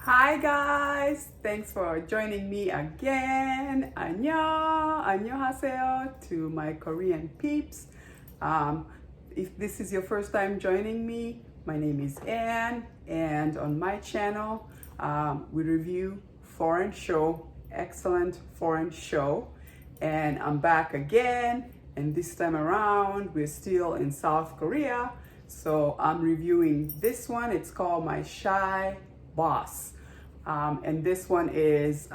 Hi guys, thanks for joining me again. Annyeonghaseyo to my Korean peeps. Um, if this is your first time joining me, my name is Ann, and on my channel, we review foreign show, excellent foreign show, and I'm back again. And this time around, we're still in South Korea, so I'm reviewing this one. It's called My Shy Boss. And this one is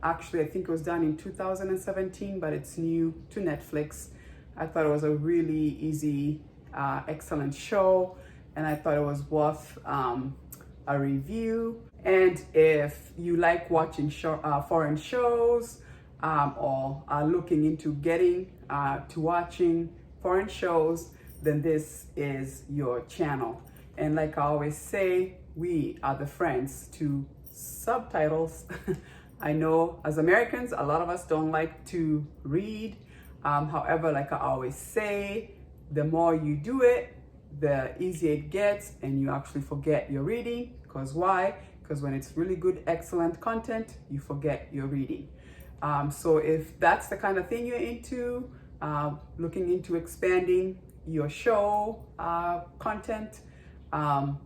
actually, I think it was done in 2017, but it's new to Netflix. I thought it was a really easy, excellent show, and I thought it was worth a review. And if you like watching foreign shows or are looking into getting to watching foreign shows, then this is your channel. And like I always say, we are the friends to subtitles. I know as Americans, a lot of us don't like to read. However, like I always say, the more you do it, the easier it gets, and you actually forget your reading. Because why? Because when it's really good, excellent content, you forget your reading. So if that's the kind of thing you're into, looking into expanding your show content,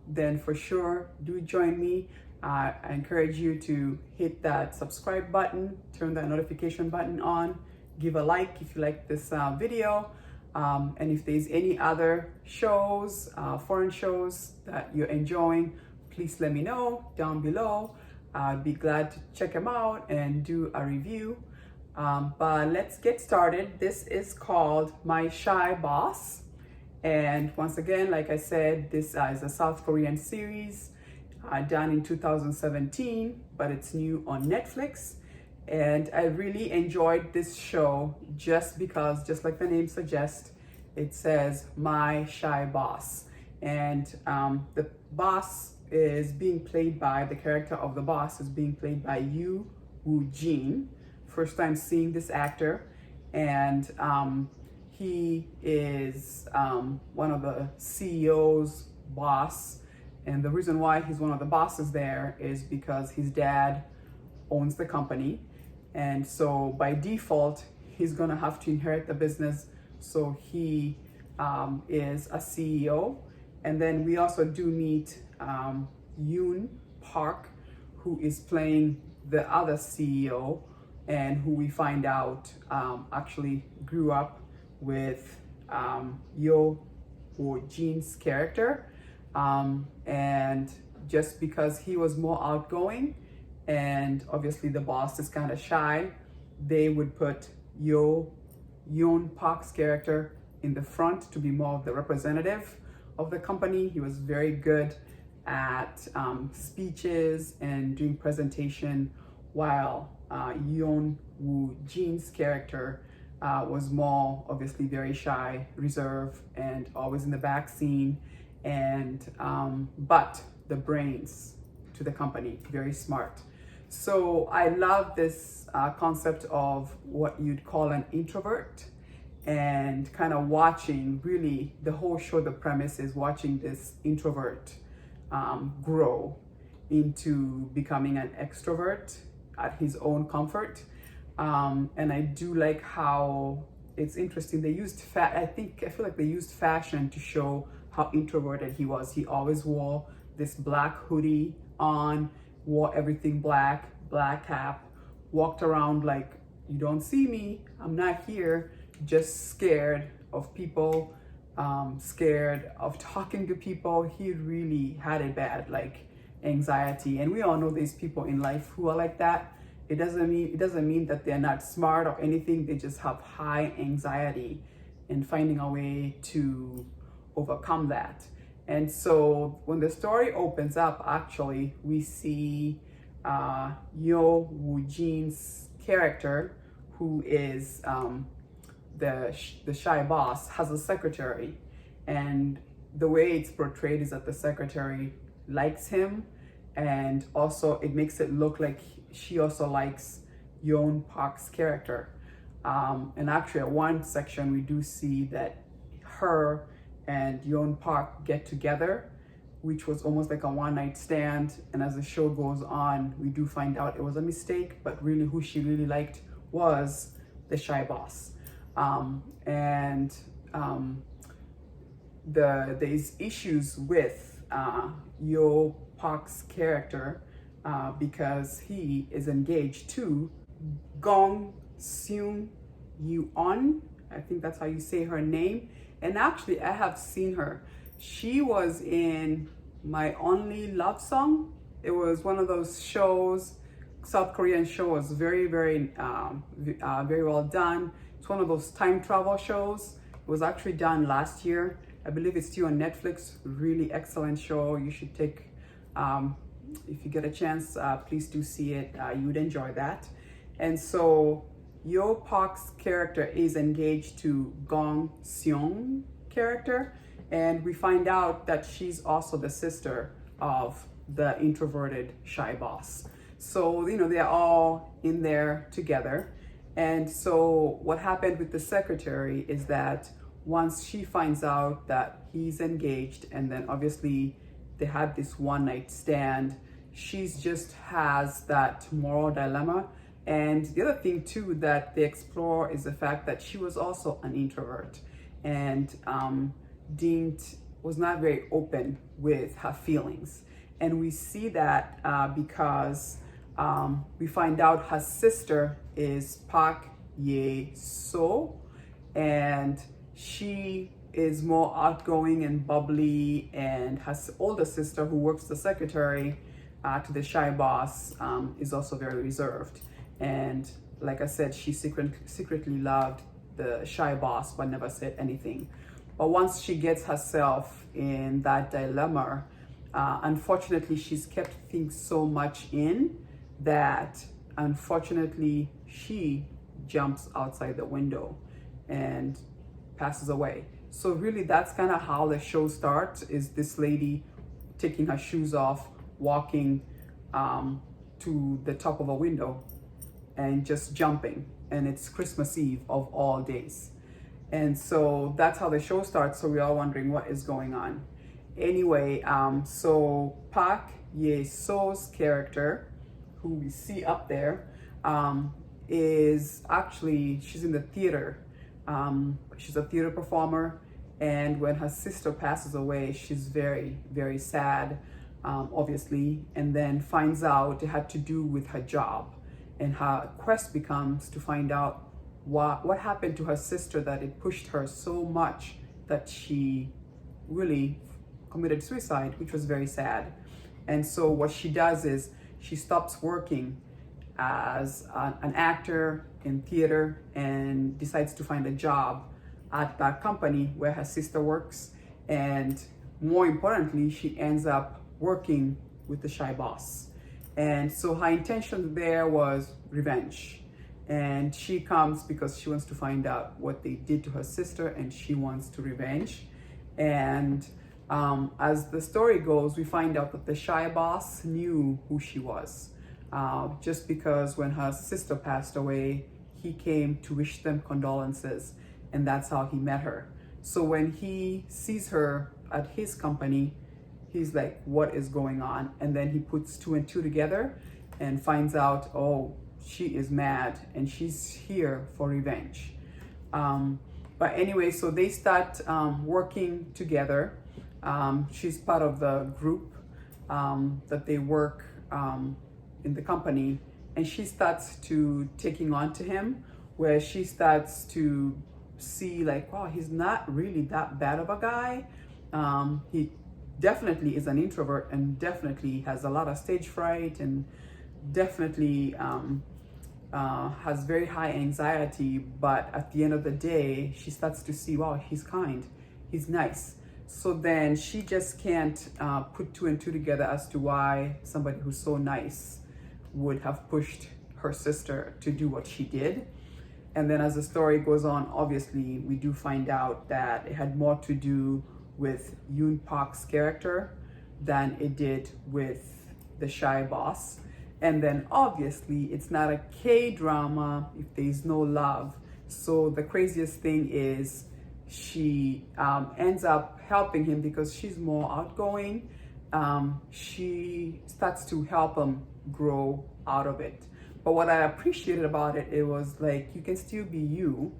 then for sure do join me. I encourage you to hit that subscribe button, turn that notification button on, give a like if you like this video. And if there's any other shows, foreign shows that you're enjoying, please let me know down below. I'd be glad to check them out and do a review. But let's get started. This is called My Shy Boss. And once again, like I said, this is a South Korean series done in 2017, but it's new on Netflix. And I really enjoyed this show just because, just like the name suggests, it says My Shy Boss. And the boss is being played by, the character of the boss is being played by Woo-jin. First time seeing this actor. And he is one of the CEO's boss. And the reason why he's one of the bosses there is because his dad owns the company. And so by default, he's gonna have to inherit the business. So he is a CEO. And then we also do meet Yoon Park, who is playing the other CEO, and who we find out actually grew up with Woo-jin's character. And just because he was more outgoing and obviously the boss is kind of shy, they would put Yoon Park's character in the front to be more of the representative of the company. He was very good at speeches and doing presentation, while Yoon Woo-jin's character was more obviously very shy, reserved, and always in the back scene. And but the brains to the company, very smart. So I love this concept of what you'd call an introvert, and kind of watching really the whole show. The premise is watching this introvert grow into becoming an extrovert at his own comfort. And I do like how it's interesting. They used I feel like they used fashion to show how introverted he was. He always wore this black hoodie on, wore everything black, black cap, walked around like, you don't see me, I'm not here, just scared of people, scared of talking to people. He really had it bad, like anxiety. And we all know these people in life who are like that. It doesn't mean that they're not smart or anything. They just have high anxiety, and finding a way to overcome that. And so when the story opens up, actually, we see Woo-jin's character, who is the shy boss, has a secretary. And the way it's portrayed is that the secretary likes him, and also it makes it look like she also likes Yoon Park's character. And actually at one section we do see that her and Yoon Park get together which was almost like a one-night stand. And as the show goes on, we do find out it was a mistake, but really who she really liked was the shy boss. There's issues with Yo Park's character because he is engaged to Gong Seung Yeon. I think that's how you say her name. And actually, I have seen her. She was in My Only Love Song. It was one of those shows, South Korean shows, very, very well done. It's one of those time travel shows. It was actually done last year. I believe it's still on Netflix. Really excellent show. You should take, if you get a chance, please do see it. You would enjoy that. And so Yo Park's character is engaged to Gong Seung character, and we find out that she's also the sister of the introverted shy boss. So, you know, they're all in there together. And so what happened with the secretary is that once she finds out that he's engaged, and then obviously they had this one night stand, she's just has that moral dilemma. And the other thing too that they explore is the fact that she was also an introvert and was not very open with her feelings. And we see that because we find out her sister is Park Hye-soo, and she is more outgoing and bubbly, and her older sister, who works the secretary to the shy boss, is also very reserved. And like I said, she secretly loved the shy boss but never said anything. But once she gets herself in that dilemma, unfortunately, she's kept things so much in that unfortunately she jumps outside the window and passes away. So really that's kind of how the show starts, is this lady taking her shoes off, walking to the top of a window and just jumping. And it's Christmas Eve of all days. And so that's how the show starts. So we're all wondering what is going on. Anyway, so Park Ye-soo's character, who we see up there, is actually, she's in the theater. She's a theater performer. And when her sister passes away, she's very, very sad, obviously, and then finds out it had to do with her job. And her quest becomes to find out what happened to her sister, that it pushed her so much that she really committed suicide, which was very sad. And so what she does is she stops working as an actor in theater and decides to find a job at that company where her sister works. And more importantly, she ends up working with the shy boss. And so her intention there was revenge. And she comes because she wants to find out what they did to her sister, and she wants to revenge. And as the story goes, we find out that the shy boss knew who she was. Just because when her sister passed away, he came to wish them condolences, and that's how he met her. So when he sees her at his company, he's like, what is going on? And then he puts two and two together and finds out, oh, she is mad and she's here for revenge. But anyway, so they start working together. She's part of the group that they work in the company, and she starts to taking on to him, where she starts to see like, wow, he's not really that bad of a guy. He definitely is an introvert and definitely has a lot of stage fright and definitely has very high anxiety. But at the end of the day, she starts to see, wow, he's kind, he's nice. So then she just can't put two and two together as to why somebody who's so nice would have pushed her sister to do what she did. And then as the story goes on, obviously we do find out that it had more to do with Yoon Park's character than it did with the shy boss. And then obviously it's not a K-drama if there's no love. So the craziest thing is she ends up helping him because she's more outgoing. she starts to help him grow out of it. But what I appreciated about it, it was like, you can still be you,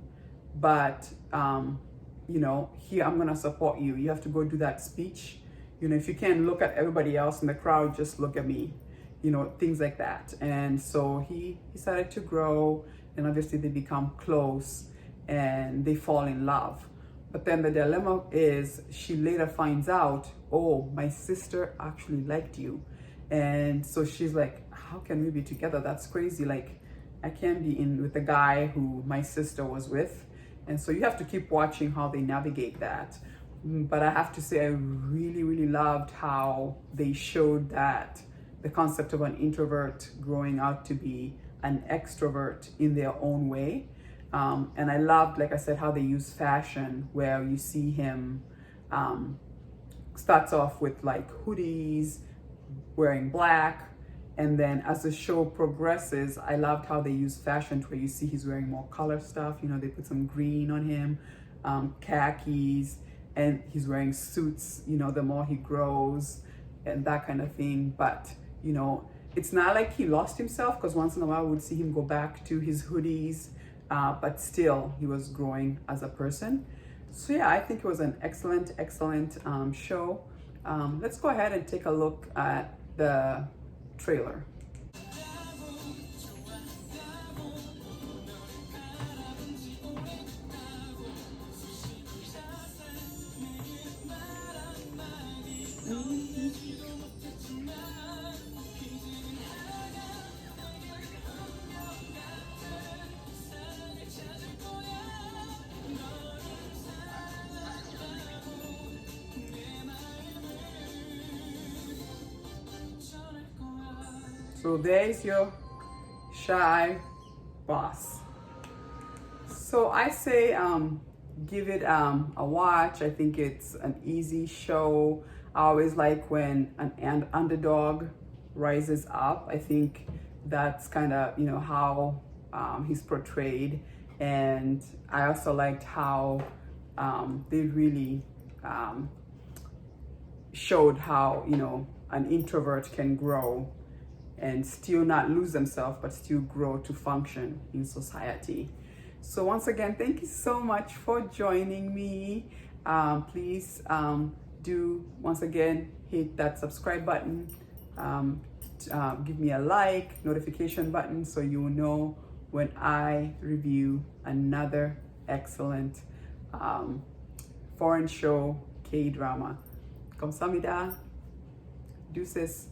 but you know, here I'm gonna support you. You have to go do that speech. You know, if you can't look at everybody else in the crowd, just look at me. You know, things like that. And so he started to grow, and obviously they become close and they fall in love. But then the dilemma is, she later finds out, oh, my sister actually liked you. And so she's like, how can we be together? That's crazy. Like, I can't be in with the guy who my sister was with. And so you have to keep watching how they navigate that. But I have to say, I really, really loved how they showed that the concept of an introvert growing out to be an extrovert in their own way. And I loved, like I said, how they use fashion, where you see him starts off with like hoodies, wearing black. And then as the show progresses, I loved how they use fashion to where you see he's wearing more color stuff. You know, they put some green on him, khakis, and he's wearing suits, you know, the more he grows and that kind of thing. But, you know, it's not like he lost himself, because once in a while we would see him go back to his hoodies, but still he was growing as a person. So yeah, I think it was an excellent show. Let's go ahead and take a look at the trailer. So there's your shy boss. So I say give it a watch. I think it's an easy show. I always like when an underdog rises up. I think that's kind of, you know, how he's portrayed. And I also liked how they really showed how, you know, an introvert can grow and still not lose themselves, but still grow to function in society. So once again, thank you so much for joining me. Please do, once again, hit that subscribe button. Give me a like, notification button, so you will know when I review another excellent foreign show, K-drama. Kamsahamnida. Deuces.